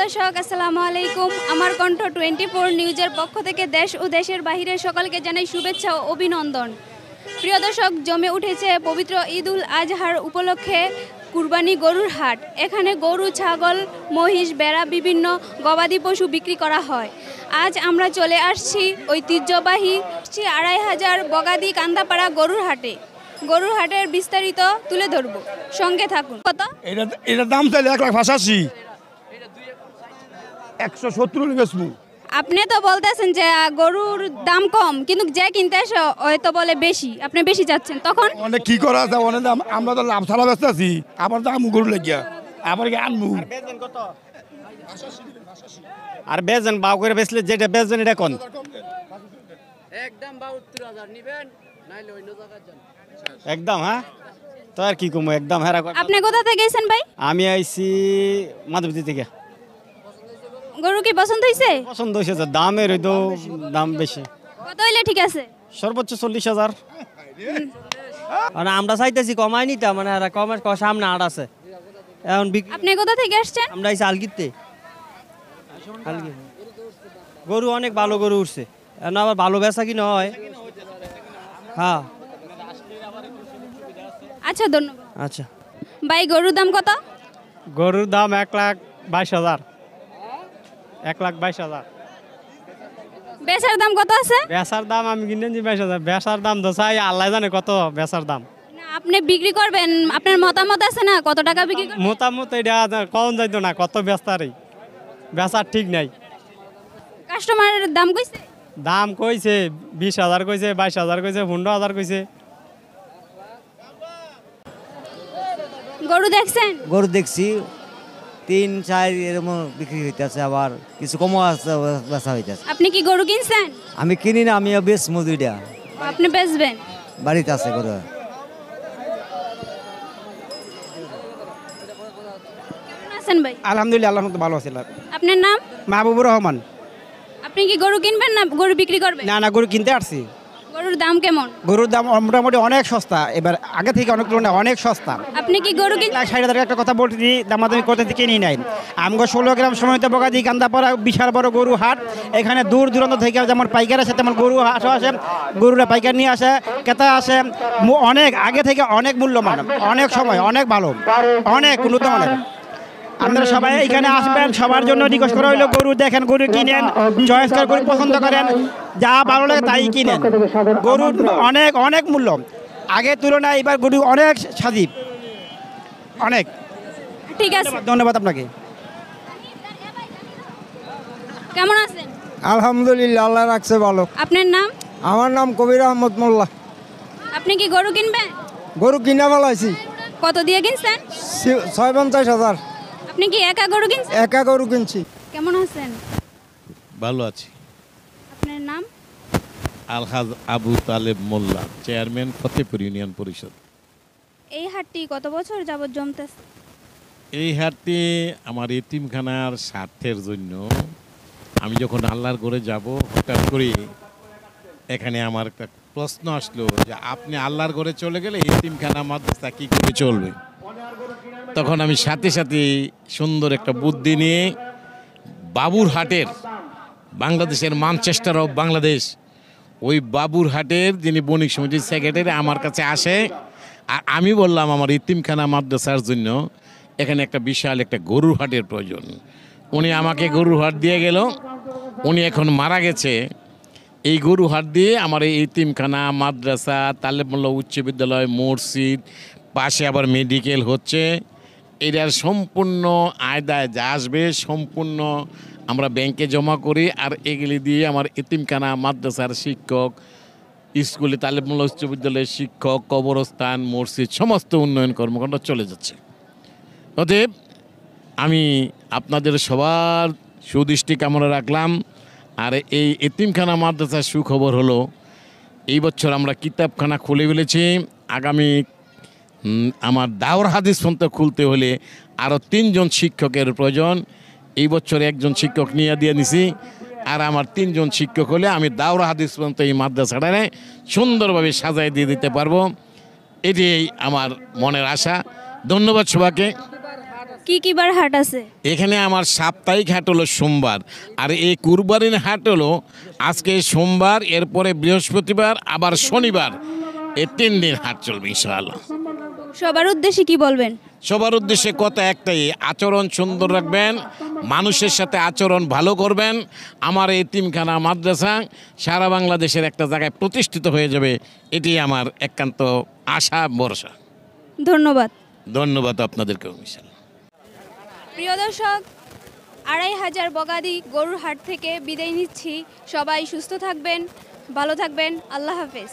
দর্শক আসসালামু আলাইকুম। আমার কণ্ঠ 24 নিউজের পক্ষ থেকে দেশ ও দেশের বাহিরের সকলকে জানাই শুভেচ্ছা ও অভিনন্দন। প্রিয় দর্শক, জমে উঠেছে পবিত্র ঈদ উল আজহার উপলক্ষে কুরবানি গরুর হাট। এখানে গরু, ছাগল, মহিষ, ভেড়া, বিভিন্ন গবাদি পশু বিক্রি করা হয়। আজ আমরা চলে আসছি ঐতিহ্যবাহী 2500 বগাদি কান্দাপাড়া গরুর হাটে। গরুর হাটের বিস্তারিত তুলে ধরব, সঙ্গে থাকুন। কত এটা দাম চাইলে 1,85,000, 170 বেচবো। আপনি তো বলতেছেন যে গরুর দাম কম, কিন্তু যে কিনতে আসে হয়তো বলে বেশি, আপনি বেশি যাচ্ছেন। তখন অনেক কি করা আছে, অনেক দাম। আমরা তো লাভ ছাড়া ব্যস্ত আছি, আবার দাম গরু লাগিয়া আবার কি আনবো। আর বেচেন বাউ করে বেচলে যেটা বেচবেন এটা কোন একদম 72,000 নিবেন, নাইলে অন্য জায়গায় যান একদম। হ্যাঁ, তো আর কি কমো একদম। হ্যাঁ, আপনি কোথা থেকে গেছেন ভাই? আমি আইছি মাধবতী থেকে। গরু কি পছন্দ হয়েছে? পছন্দ হয়েছে, দামের হয়তো দাম বেশি। কত হইলে ঠিক আছে? সর্বোচ্চ 40,000। মানে আমরা চাইতেছি কমাই নিতে, মানে কমের সামনে আট আছে এখন। আপনি কোথা থেকে আসছেন? আমরা আইছি আলগিতে। গরু অনেক ভালো গরু উঠছে, এখন আবার ভালো বেচা কিনা হয়। হ্যাঁ, আচ্ছা, ধন্যবাদ। আচ্ছা ভাই, গরুর দাম কত? গরুর দাম 1,22,000। 1,22,000। বেচার দাম কত আছে? বেচার দাম আমি কিনেছি 22,000। বেচার দাম তো চাই আল্লাহ জানে কত বেচার দাম। না, আপনি বিক্রি করবেন, আপনার মতামত আছে না কত টাকা বিক্রি করবেন? মোটামুটি এটা কম যাইতো না, কত বেচারই বেচার ঠিক নাই। কাস্টমারের দাম কইছে? দাম কইছে 20,000 কইছে, 22,000 কইছে, 15,000 কইছে। গরু দেখছেন? গরু দেখছি 3-4 এরকম বিক্রি হইতেছে, আবার কিছু কমও আছে, বেচা হইতেছে। আপনি কি গরু কিনছেন? আমি কিনি না, আমি বেশ মজুরিটা আপনি বেচবেন? বাড়িতে আছে গরু। কেমন আছেন ভাই? আলহামদুলিল্লাহ, আল্লাহ মতো ভালো আছিলাম। আপনার নাম? মাহবুবুর রহমান। আপনি কি গরু কিনবেন না গরু বিক্রি করবেন? না, গরু কিনতে আসছি। গরুর দাম কেমন? গরুর দাম মোটামুটি অনেক সস্তা, এবার আগে থেকে অনেক তুলনায় অনেক সস্তা। আপনি কি গরু কিনছেন? 60,000 একটা কথা বলছি, দামাদামি করতে কিনি নাই। আমগো 16 গ্রাম সময়তে বগাদি কান্দাপাড়া বিশাল বড় গরু হাট। এখানে দূর দূরান্ত থেকে যেমন পাইকার আসে তেমন গরু হাটও আসে, গরুরা পাইকার নিয়ে আসে, ক্রেতা আসে। অনেক আগে থেকে অনেক মূল্যমান, অনেক সময় অনেক ভালো, অনেক উন্নত মানের। আপনারা সবাই এখানে আসবেন, সবার জন্য রিকোয়েস্ট করা হইলো গরু দেখেন, গরু কিনেন, চয়েস করে গরু পছন্দ করেন, যা ভালো লাগে তাই কিনেন। গরুর অনেক অনেক মূল্য, আগের তুলনায় এবার গরু অনেক স্বাদী, অনেক। ঠিক আছে, ধন্যবাদ আপনাকে। কেমন আছেন? আলহামদুলিল্লাহ, আল্লাহ রাখছে ভালো। আপনার নাম? আমার নাম কবির আহমদ মোল্লা। আপনি কি গরু কিনবেন? গরু কিনা ফেলাইছি। কত দিয়ে কিনছেন? 56,000। আপনি কি একা গরু কিনছেন? একা গরু কিনছি। কেমন আছেন? ভালো আছি। আপনার নাম? আলহাজ আবু তালেব মোল্লা, চেয়ারম্যান ফতেপুর ইউনিয়ন পরিষদ। এই হাটটি কত বছর যাবত জমতেছে? এই হাটটি আমার এতিমখানার স্বার্থের জন্য আমি যখন আল্লাহর ঘরে যাব, হঠাৎ করে এখানে আমার একটা প্রশ্ন আসলো যে আপনি আল্লাহর ঘরে চলে গেলে এতিমখানা মাদ্রাসা কী করে চলবে। তখন আমি সাথে সাথে সুন্দর একটা বুদ্ধি নিয়ে বাবুরহাটের, বাংলাদেশের ম্যানচেস্টার অফ বাংলাদেশ, ওই বাবুরহাটের যিনি বণিক সমিতির সেক্রেটারি আমার কাছে আসে। আর আমি বললাম আমার ইতিমখানা মাদ্রাসার জন্য এখানে একটা বিশাল একটা গরুর হাটের প্রয়োজন। উনি আমাকে গরুর হাট দিয়ে গেল। উনি এখন মারা গেছে। এই গরু হাট দিয়ে আমার এই ইতিমখানা মাদ্রাসা, তালেব মোল্লা উচ্চ বিদ্যালয়, মসজিদ, পাশে আবার মেডিকেল হচ্ছে। এটার সম্পূর্ণ আয়দায় যা আসবে সম্পূর্ণ আমরা ব্যাংকে জমা করি। আর এগুলি দিয়ে আমার এতিমখানা মাদ্রাসার শিক্ষক, স্কুলে তালেব মোল্লা উচ্চ বিদ্যালয়ের শিক্ষক, কবরস্থান, মসজিদ, সমস্ত উন্নয়ন কর্মকাণ্ড চলে যাচ্ছে। অতএব আমি আপনাদের সবার সুদৃষ্টি কামনা রাখলাম। আর এই এতিমখানা মাদ্রাসার সুখবর হলো এই বছর আমরা কিতাবখানা খুলে ফেলেছি। আগামী আমার দাওর হাদিস পর্যন্ত খুলতে হলে আরও 3 জন শিক্ষকের প্রয়োজন। এই বছর 1 জন শিক্ষক নিয়ে দিয়ে নিছি। আর আমার 3 জন শিক্ষক হলে আমি দাওর হাদিস পর্যন্ত এই মাদ্রাসাটারে সুন্দরভাবে সাজায় দিয়ে দিতে পারবো। এটি আমার মনের আশা। ধন্যবাদ সবাইকে। কি কি বার হাট আছে? এখানে আমার সাপ্তাহিক হাট হলো সোমবার, আর এই কুরবানির হাট হলো আজকে সোমবার, এরপরে বৃহস্পতিবার, আবার শনিবার। এই 3 দিন হাট চলবে ইনশাআল্লাহ। সবার উদ্দেশ্যে কি বলবেন? সবার উদ্দেশ্যে কথা একটাই, আচরণ সুন্দর রাখবেন, মানুষের সাথে আচরণ ভালো করবেন। আমার এই এতিমখানা মাদ্রাসা সারা বাংলাদেশের একটা জায়গায় প্রতিষ্ঠিত হয়ে যাবে, এটি আমার একান্ত আশা ভরসা। ধন্যবাদ। ধন্যবাদ আপনাদেরকেও ইনশাআল্লাহ। প্রিয় দর্শক, 2500 বগাদি গরুর হাট থেকে বিদায় নিচ্ছি। সবাই সুস্থ থাকবেন, ভালো থাকবেন। আল্লাহ হাফেজ।